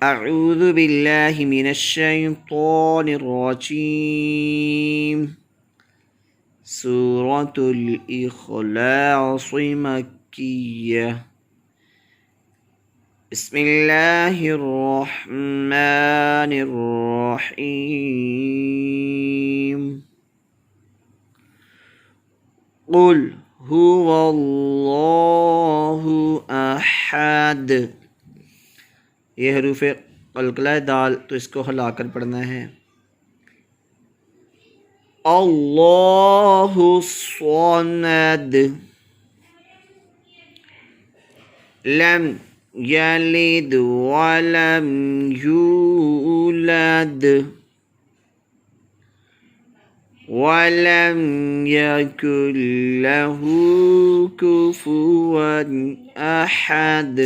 أعوذ بالله من الشيطان الرجيم سورة الإخلاص مكية بسم الله الرحمن الرحيم قل هو الله أحد। ये हरूफ कलकला दाल, तो इसको हिलाकर पढ़ना है। अल्लाहु स्वमद लम यलिद वलम यूलद वलम यकुल लहू कुफुवन अहद।